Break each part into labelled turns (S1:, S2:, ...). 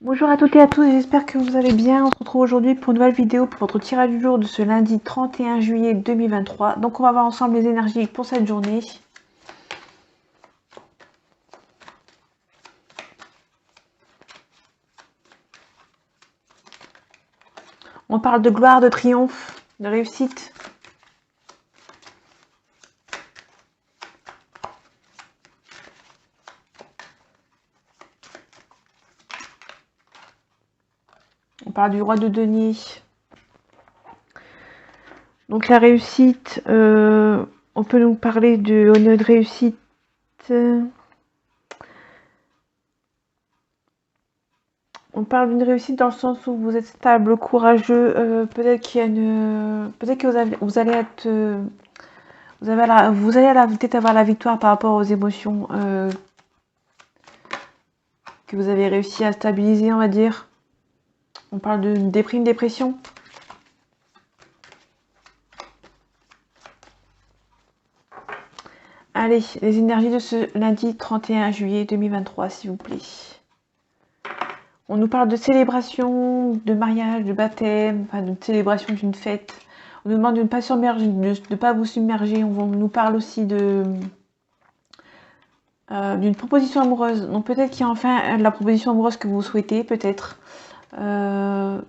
S1: Bonjour à toutes et à tous, j'espère que vous allez bien. On se retrouve aujourd'hui pour une nouvelle vidéo pour votre tirage du jour de ce lundi 31 juillet 2023. Donc on va voir ensemble les énergies pour cette journée. On parle de gloire, de triomphe, de réussite. On parle du roi de denier. Donc la réussite, on peut nous parler de notre réussite. On parle d'une réussite dans le sens où vous êtes stable, courageux. Peut-être qu'il y a peut-être que vous allez être, vous allez peut-être avoir la victoire par rapport aux émotions que vous avez réussi à stabiliser, on va dire. On parle de déprime, dépression. Allez, les énergies de ce lundi 31 juillet 2023, s'il vous plaît. On nous parle de célébration, de mariage, de baptême, enfin de célébration d'une fête. On nous demande de ne pas submerger, de ne pas vous submerger. On nous parle aussi d'une proposition amoureuse. Donc peut-être qu'il y a enfin la proposition amoureuse que vous souhaitez, peut-être. Mais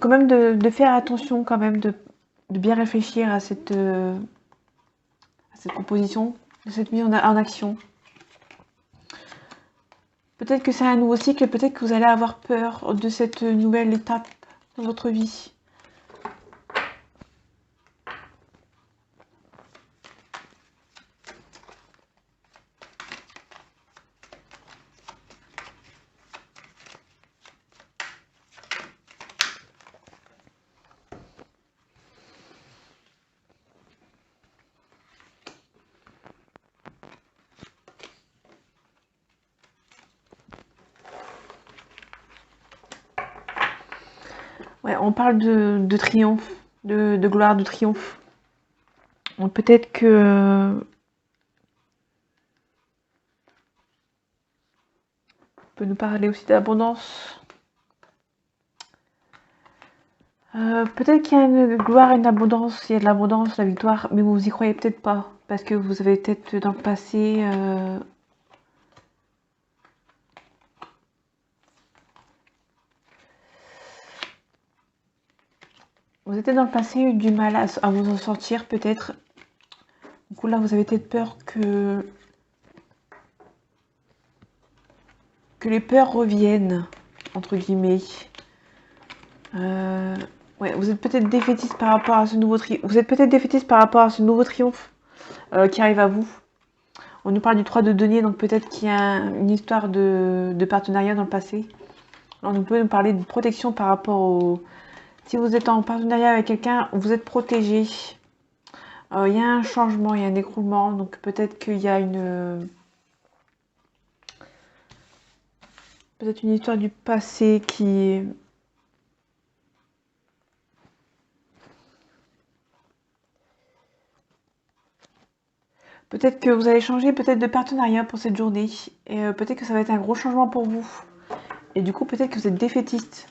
S1: quand même de faire attention, quand même, de bien réfléchir à cette proposition, de cette mise en action. Peut-être que c'est un nouveau cycle, peut-être que vous allez avoir peur de cette nouvelle étape dans votre vie. Ouais, on parle de triomphe, de gloire, de triomphe. Peut-être que on peut nous parler aussi d'abondance. Peut-être qu'il y a une gloire et une abondance, il y a de l'abondance, la victoire, mais vous y croyez peut-être pas, parce que vous avez peut-être dans le passé vous étiez dans le passé eu du mal à vous en sortir peut-être. Du coup là vous avez peut-être peur que les peurs reviennent, entre guillemets. Ouais, vous êtes peut-être défaitiste par rapport à ce nouveau triomphe. Vous êtes peut-être défaitiste par rapport à ce nouveau triomphe qui arrive à vous. On nous parle du 3 de denier, donc peut-être qu'il y a une histoire de partenariat dans le passé. Alors, on peut nous parler de protection par rapport au... Si vous êtes en partenariat avec quelqu'un, vous êtes protégé. Il y a un changement, il y a un écroulement, donc peut-être qu'il y a peut-être une histoire du passé qui... Peut-être que vous allez changer peut-être de partenariat pour cette journée. Et peut-être que ça va être un gros changement pour vous. Et du coup, peut-être que vous êtes défaitiste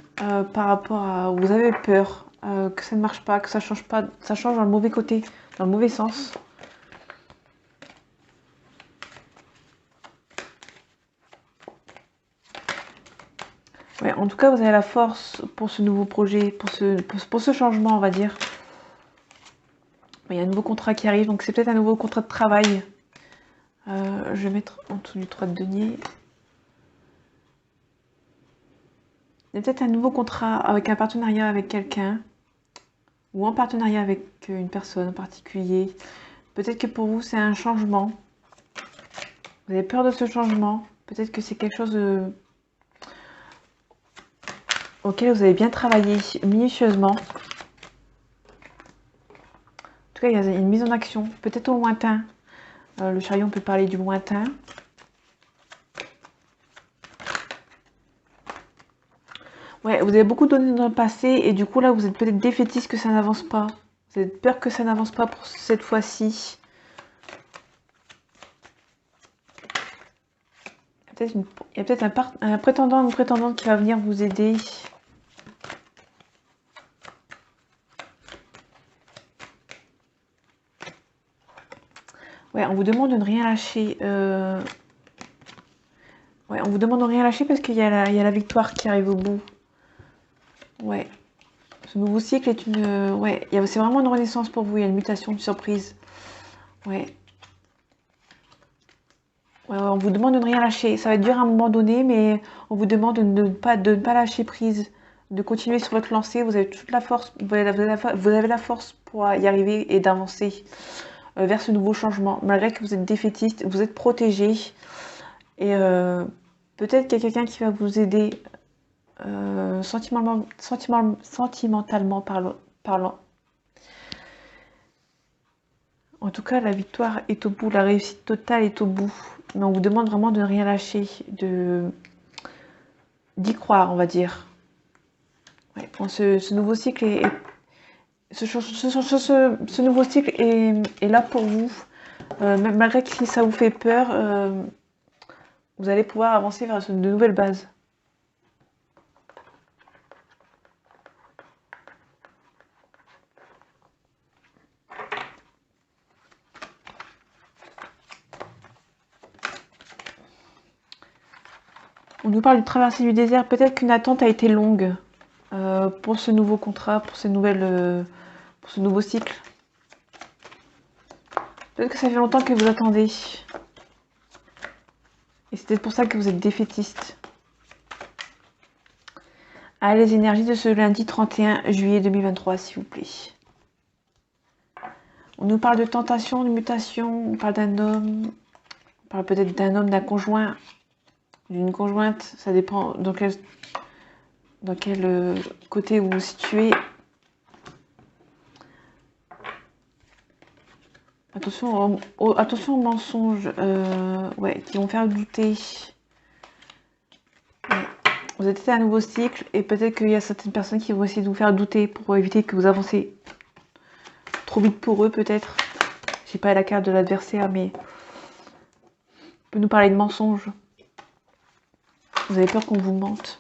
S1: par rapport à... Vous avez peur que ça ne marche pas, que ça change pas, ça change dans le mauvais côté, dans le mauvais sens. Ouais, en tout cas, vous avez la force pour ce nouveau projet, pour ce changement, on va dire. Il y a un nouveau contrat qui arrive, donc c'est peut-être un nouveau contrat de travail. Je vais mettre en dessous du 3 de denier. Il y a peut-être un nouveau contrat avec un partenariat avec quelqu'un, ou en partenariat avec une personne en particulier. Peut-être que pour vous, c'est un changement. Vous avez peur de ce changement. Peut-être que c'est quelque chose auquel vous avez bien travaillé minutieusement. En tout cas, il y a une mise en action, peut-être au lointain. Le chariot, on peut parler du lointain. Ouais, vous avez beaucoup donné dans le passé et du coup là, vous êtes peut-être défaitiste que ça n'avance pas. Vous avez peur que ça n'avance pas pour cette fois-ci. Peut-être il y a peut-être un prétendant, une prétendante qui va venir vous aider. Ouais, on vous demande de ne rien lâcher. Ouais, on vous demande de rien lâcher parce qu'il y a la victoire qui arrive au bout. Ouais. Ce nouveau cycle est une... ouais, c'est vraiment une renaissance pour vous. Il y a une mutation, une surprise. Ouais. Ouais, on vous demande de ne rien lâcher. Ça va être dur à un moment donné, mais on vous demande de ne pas lâcher prise, de continuer sur votre lancée. Vous avez toute la force, vous avez la force pour y arriver et d'avancer vers ce nouveau changement. Malgré que vous êtes défaitiste, vous êtes protégé. Et peut-être qu'il y a quelqu'un qui va vous aider sentimentalement parlant. En tout cas, la victoire est au bout, la réussite totale est au bout. Mais on vous demande vraiment de ne rien lâcher, d'y croire, on va dire. Ouais, bon, ce nouveau cycle ce nouveau cycle est là pour vous. Malgré que si ça vous fait peur, vous allez pouvoir avancer vers de nouvelles bases. On nous parle de traversée du désert. Peut-être qu'une attente a été longue pour ce nouveau contrat, pour ce nouveau cycle. Peut-être que ça fait longtemps que vous attendez. Et c'est peut-être pour ça que vous êtes défaitiste. Ah, les énergies de ce lundi 31 juillet 2023, s'il vous plaît. On nous parle de tentation, de mutation, on parle d'un homme, on parle peut-être d'un homme, d'un conjoint, d'une conjointe, ça dépend dans quel côté vous vous situez. Attention aux mensonges ouais, qui vont faire douter. Ouais. Vous êtes à un nouveau cycle et peut-être qu'il y a certaines personnes qui vont essayer de vous faire douter pour éviter que vous avancez trop vite pour eux, peut-être. Je sais pas la carte de l'adversaire, mais on peut nous parler de mensonges. Vous avez peur qu'on vous mente.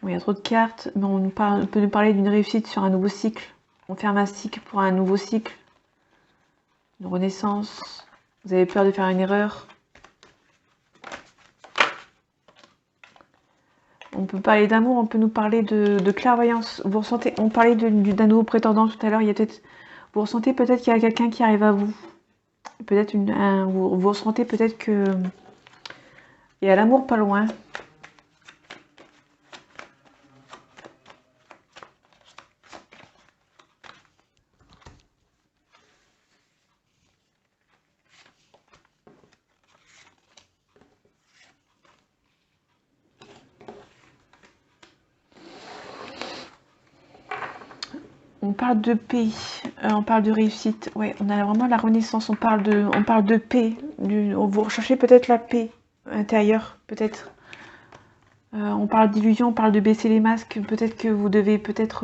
S1: Bon, il y a trop de cartes, mais on peut nous parler d'une réussite sur un nouveau cycle. On ferme un cycle pour un nouveau cycle. Une renaissance. Vous avez peur de faire une erreur. On peut parler d'amour, on peut nous parler de clairvoyance. Vous ressentez, on parlait d'un nouveau prétendant tout à l'heure. Il y a peut-être, vous ressentez peut-être qu'il y a quelqu'un qui arrive à vous. Peut-être vous ressentez peut-être que il y a l'amour pas loin. On parle de paix, on parle de réussite. Ouais, on a vraiment la renaissance. On parle de paix. Vous recherchez peut-être la paix intérieure, peut-être. On parle d'illusion, on parle de baisser les masques. Peut-être que vous devez peut-être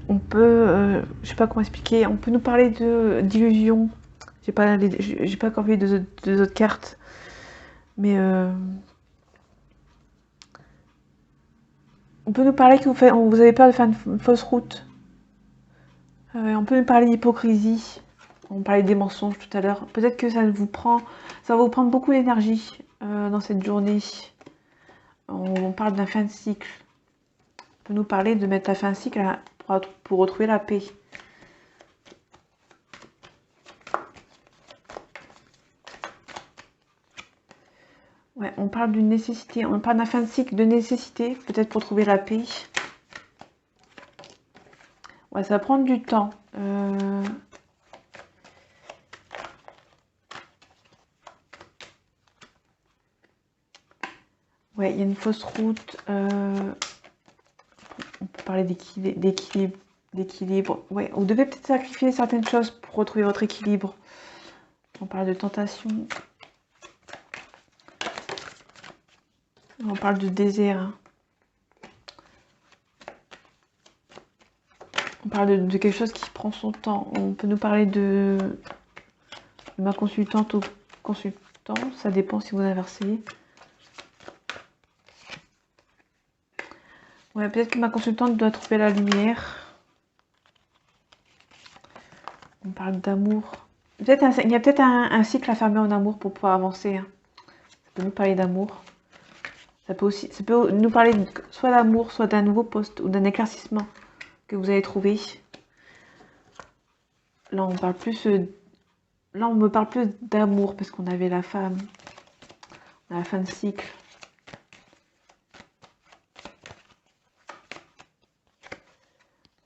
S1: on peut, je sais pas comment expliquer. On peut nous parler d'illusion. J'ai pas encore vu deux autres cartes. Mais on peut nous parler que vous avez peur de faire une fausse route. On peut nous parler d'hypocrisie. On parlait des mensonges tout à l'heure. Peut-être que ça va vous prendre beaucoup d'énergie dans cette journée. On parle d'un fin de cycle. On peut nous parler de mettre la fin de cycle pour retrouver la paix. Ouais, on parle d'une nécessité, on parle d'un fin de cycle de nécessité, peut-être pour trouver la paix. Ouais, ça va prendre du temps. Ouais, il y a une fausse route. On peut parler d'équilibre. Ouais, vous devez peut-être sacrifier certaines choses pour retrouver votre équilibre. On parle de tentation. On parle de désert. On parle de quelque chose qui prend son temps. On peut nous parler de ma consultante ou consultant. Ça dépend si vous inversez. Ouais, peut-être que ma consultante doit trouver la lumière. On parle d'amour. Il y a peut-être un cycle à fermer en amour pour pouvoir avancer. Hein. Ça peut nous parler d'amour. Ça peut nous parler soit d'amour, soit d'un nouveau poste ou d'un éclaircissement que vous avez trouvé. Là, on parle plus. Là, on me parle plus d'amour parce qu'on avait la femme. On a la fin de cycle.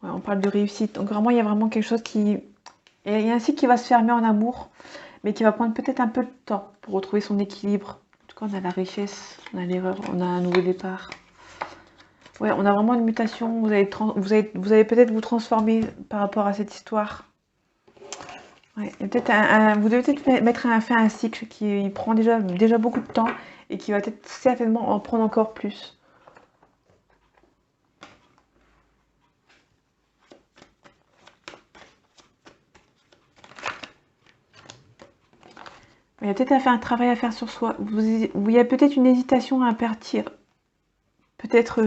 S1: Ouais, on parle de réussite. Donc vraiment, il y a vraiment quelque chose qui... Il y a un cycle qui va se fermer en amour, mais qui va prendre peut-être un peu de temps pour retrouver son équilibre. En tout cas, on a la richesse, on a l'erreur, on a un nouveau départ. Ouais, on a vraiment une mutation. Vous allez peut-être vous transformer par rapport à cette histoire. Ouais, vous devez peut-être mettre fin à un cycle qui prend déjà beaucoup de temps et qui va peut-être certainement en prendre encore plus. Il y a peut-être un travail à faire sur soi. Il y a peut-être une hésitation à partir. Peut-être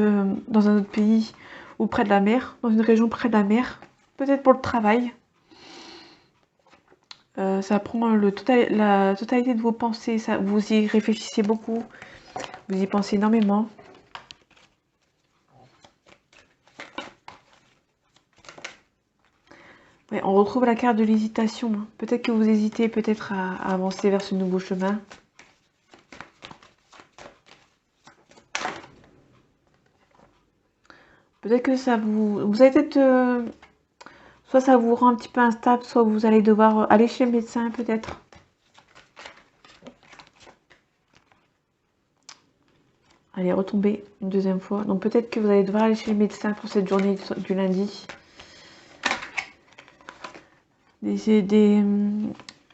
S1: dans un autre pays ou près de la mer, dans une région près de la mer. Peut-être pour le travail. Ça prend la totalité de vos pensées. Vous y réfléchissez beaucoup. Vous y pensez énormément. Ouais, on retrouve la carte de l'hésitation. Hein. Peut-être que vous hésitez peut-être à avancer vers ce nouveau chemin. Peut-être que ça vous allez peut-être... soit ça vous rend un petit peu instable, soit vous allez devoir aller chez le médecin peut-être. Allez, retomber une deuxième fois. Donc peut-être que vous allez devoir aller chez le médecin pour cette journée du lundi.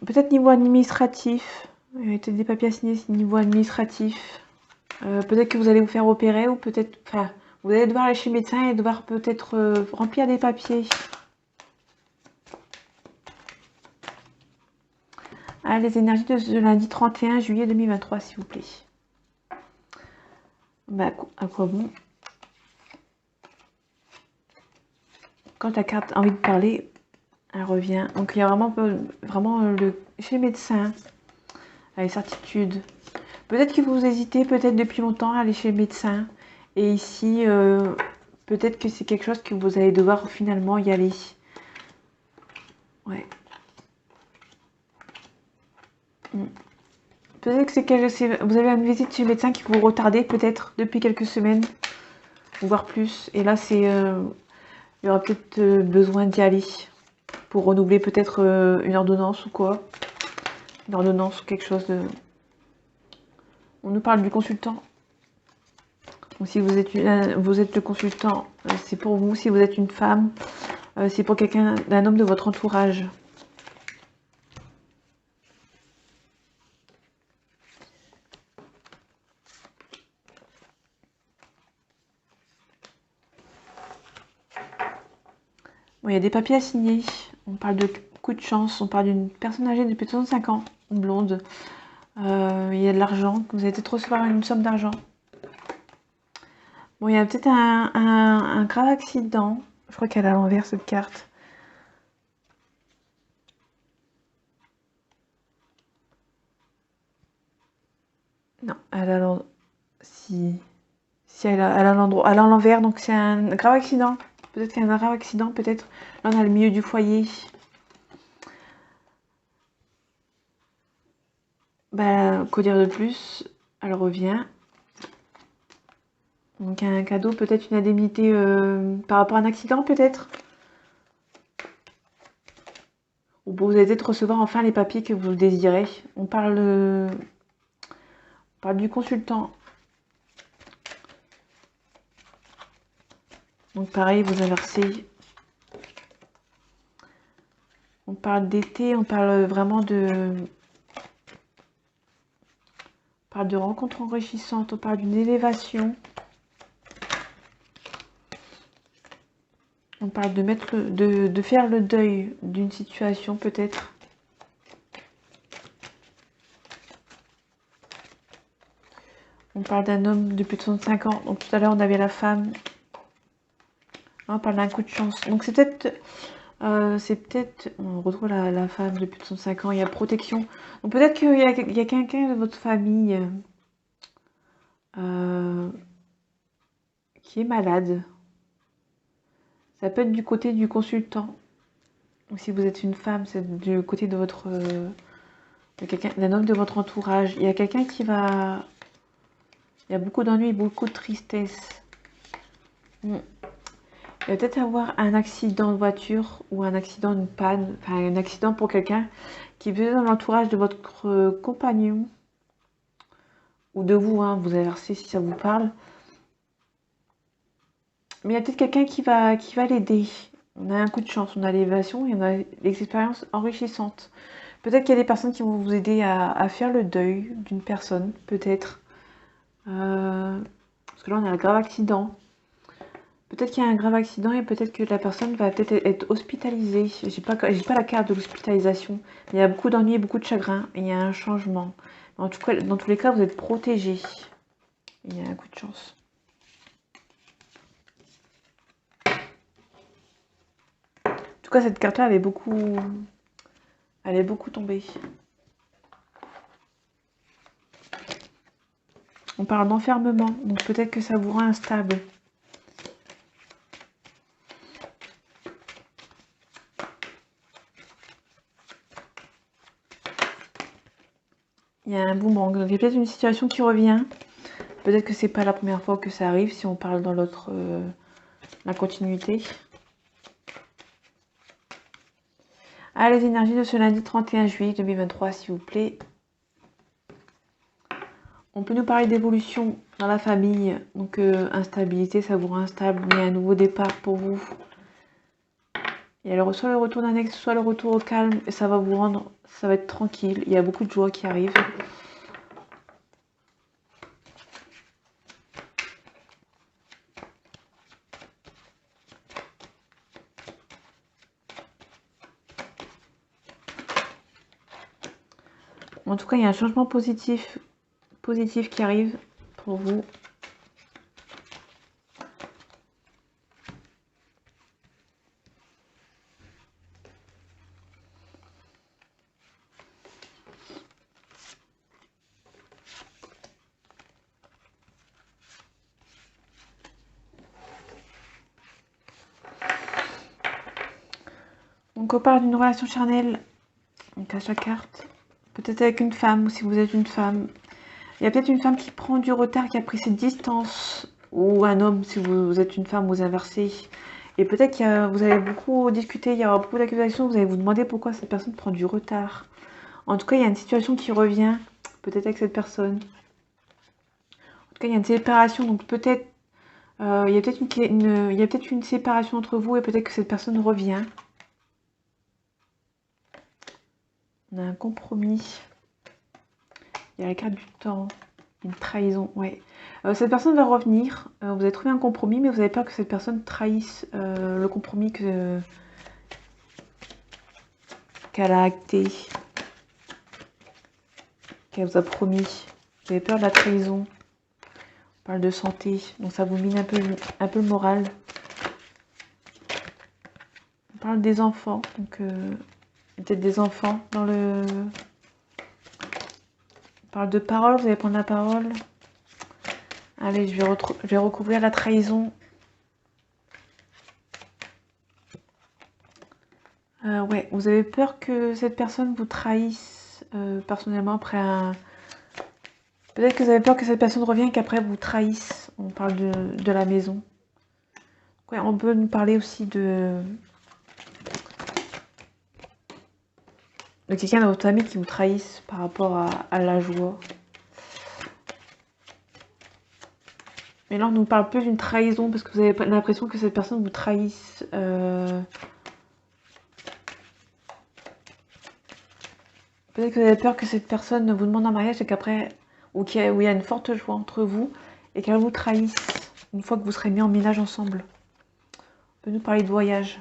S1: Peut-être niveau administratif. Il y a peut-être des papiers à signer niveau administratif. Peut-être que vous allez vous faire opérer ou peut-être... Enfin, vous allez devoir aller chez le médecin et devoir peut-être remplir des papiers. Ah, les énergies de lundi 31 juillet 2023, s'il vous plaît. Bah, à quoi bon? Quand la carte a envie de parler, elle revient. Donc il y a vraiment chez le médecin, les certitudes. Peut-être que vous hésitez peut-être depuis longtemps à aller chez le médecin. Et ici, peut-être que c'est quelque chose que vous allez devoir finalement y aller. Ouais. Peut-être que vous avez une visite chez le médecin qui vous retardez peut-être depuis quelques semaines, voire plus. Et là, il y aura peut-être besoin d'y aller pour renouveler peut-être une ordonnance ou quoi. Une ordonnance ou quelque chose de... On nous parle du consultant. Donc, si vous êtes le consultant, c'est pour vous. Si vous êtes une femme, c'est pour d'un homme de votre entourage. Bon, il y a des papiers à signer. On parle de coup de chance. On parle d'une personne âgée de plus de 65 ans, blonde. Il y a de l'argent. Vous allez peut-être recevoir une somme d'argent. Bon, il y a peut-être un grave accident. Je crois qu'elle est à l'envers, cette carte. Non, elle a l'endroit. Si elle a l'endroit. Elle a l'envers, donc c'est un grave accident. Peut-être qu'il y a un grave accident, peut-être. Là, on a le milieu du foyer. Ben, qu'au dire de plus, elle revient. Donc un cadeau, peut-être une indemnité par rapport à un accident, peut-être. Ou vous allez peut-être recevoir enfin les papiers que vous désirez. On parle du consultant. Donc pareil, vous inversez. On parle d'été, on parle vraiment on parle de rencontres enrichissantes, on parle d'une élévation. On parle de mettre de faire le deuil d'une situation peut-être. On parle d'un homme de plus de 65 ans. Donc tout à l'heure on avait la femme. Là, on parle d'un coup de chance. Donc c'est peut-être... on retrouve la femme de plus de 65 ans, il y a protection. Donc peut-être qu'il y a quelqu'un de votre famille qui est malade. Ça peut être du côté du consultant. Donc si vous êtes une femme, c'est du côté de votre d'un homme de votre entourage. Il y a quelqu'un qui va... Il y a beaucoup d'ennuis, beaucoup de tristesse. Il va peut-être avoir un accident de voiture ou un accident de panne. Enfin, un accident pour quelqu'un qui est dans l'entourage de votre compagnon. Ou de vous, hein, vous inversez si ça vous parle. Mais il y a peut-être quelqu'un qui va l'aider. On a un coup de chance, on a l'élévation et on a l'expérience enrichissante. Peut-être qu'il y a des personnes qui vont vous aider à faire le deuil d'une personne, peut-être. Parce que là, on a un grave accident. Peut-être qu'il y a un grave accident et peut-être que la personne va peut-être être hospitalisée. J'ai pas la carte de l'hospitalisation. Il y a beaucoup d'ennuis, beaucoup de chagrin et il y a un changement. En tout cas, dans tous les cas, vous êtes protégé. Il y a un coup de chance. En tout cas, cette carte-là, elle est beaucoup tombée. On parle d'enfermement, donc peut-être que ça vous rend instable. Il y a un boomerang, donc il y a peut-être une situation qui revient. Peut-être que c'est pas la première fois que ça arrive si on parle dans l'autre, la continuité. Ah, les énergies de ce lundi 31 juillet 2023, s'il vous plaît. On peut nous parler d'évolution dans la famille, donc instabilité, ça vous rend instable, mais un nouveau départ pour vous. Il y a soit le retour d'un ex, soit le retour au calme, et ça va vous rendre, ça va être tranquille. Il y a beaucoup de joie qui arrive. En tout cas, il y a un changement positif qui arrive pour vous. Donc on parle d'une relation charnelle, donc à chaque carte, peut-être avec une femme ou si vous êtes une femme. Il y a peut-être une femme qui prend du retard, qui a pris cette distance, ou un homme si vous êtes une femme, vous inversez. Et peut-être que vous allez beaucoup discuter, il y aura beaucoup d'accusations, vous allez vous demander pourquoi cette personne prend du retard. En tout cas, il y a une situation qui revient, peut-être avec cette personne. En tout cas, il y a une séparation, donc peut-être il y a peut-être une séparation entre vous et peut-être que cette personne revient. On a un compromis. Il y a la carte du temps. Une trahison, ouais. Cette personne va revenir. Vous avez trouvé un compromis, mais vous avez peur que cette personne trahisse le compromis qu'elle a acté. Qu'elle vous a promis. Vous avez peur de la trahison. On parle de santé. Donc ça vous mine un peu le moral. On parle des enfants. Donc peut-être des enfants dans le... On parle de parole, vous allez prendre la parole. Allez, je vais recouvrir la trahison. Ouais, vous avez peur que cette personne vous trahisse personnellement après un... Peut-être que vous avez peur que cette personne revienne et qu'après vous trahisse. On parle de la maison. Ouais, on peut nous parler aussi de quelqu'un dans votre famille qui vous trahisse par rapport à la joie. Mais là, on nous parle plus d'une trahison parce que vous avez l'impression que cette personne vous trahisse. Peut-être que vous avez peur que cette personne vous demande un mariage et qu'après, où il y a une forte joie entre vous et qu'elle vous trahisse une fois que vous serez mis en ménage ensemble. peut nous parler de voyage.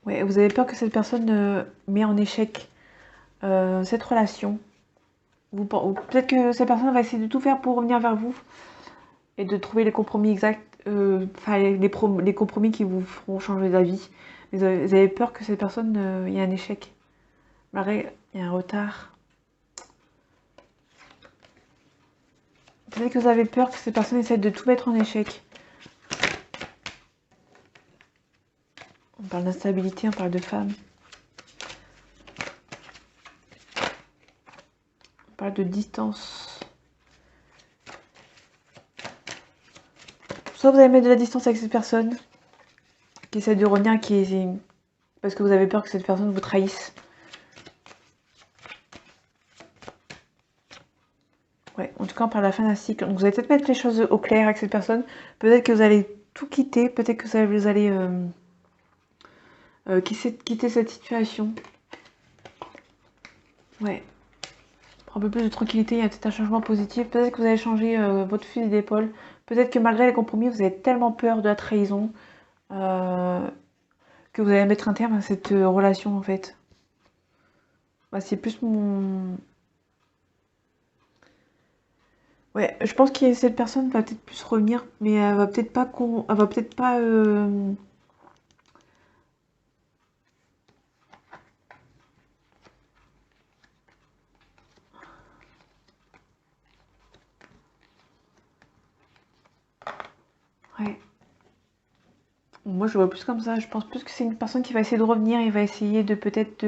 S1: Ouais, vous avez peur que cette personne met en échec cette relation. Peut-être que cette personne va essayer de tout faire pour revenir vers vous et de trouver les compromis exacts, enfin les compromis qui vous feront changer d'avis. Mais vous avez peur que cette personne, il y ait un échec. Malgré, il y a un retard. Peut-être que vous avez peur que cette personne essaie de tout mettre en échec. On parle d'instabilité, on parle de femme. On parle de distance. Soit vous allez mettre de la distance avec cette personne qui essaie de revenir, parce que vous avez peur que cette personne vous trahisse. Ouais, en tout cas, on parle de la fin d'un cycle. Donc vous allez peut-être mettre les choses au clair avec cette personne. Peut-être que vous allez tout quitter. Peut-être que vous allez quitter cette situation. Ouais. Pour un peu plus de tranquillité, il y a peut-être un changement positif. Peut-être que vous allez changer votre fusil d'épaule. Peut-être que malgré les compromis, vous avez tellement peur de la trahison que vous allez mettre un terme à cette relation en fait. Bah, c'est plus mon... Ouais, je pense que cette personne va peut-être plus revenir, mais elle va peut-être pas... Elle va peut-être pas... Ouais. Moi, je vois plus comme ça. Je pense plus que c'est une personne qui va essayer de revenir et va essayer de peut-être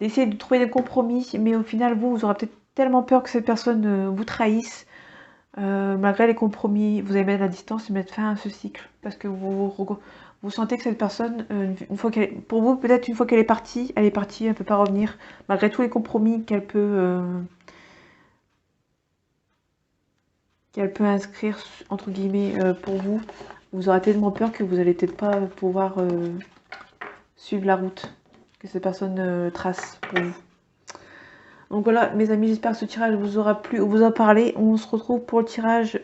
S1: d'essayer de trouver des compromis. Mais au final, vous aurez peut-être tellement peur que cette personne vous trahisse. Malgré les compromis, vous allez mettre la distance et mettre fin à ce cycle. Parce que vous sentez que cette personne, une fois pour vous, peut-être une fois qu'elle est partie, elle ne peut pas revenir. Malgré tous les compromis qu'elle peut inscrire, entre guillemets, pour vous. Vous aurez tellement peur que vous allez peut-être pas pouvoir suivre la route que cette personne trace pour vous. Donc voilà, mes amis, j'espère que ce tirage vous aura plu, vous a parlé. On se retrouve pour le tirage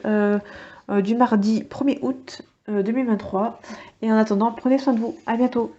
S1: du mardi 1er août 2023. Et en attendant, prenez soin de vous. À bientôt.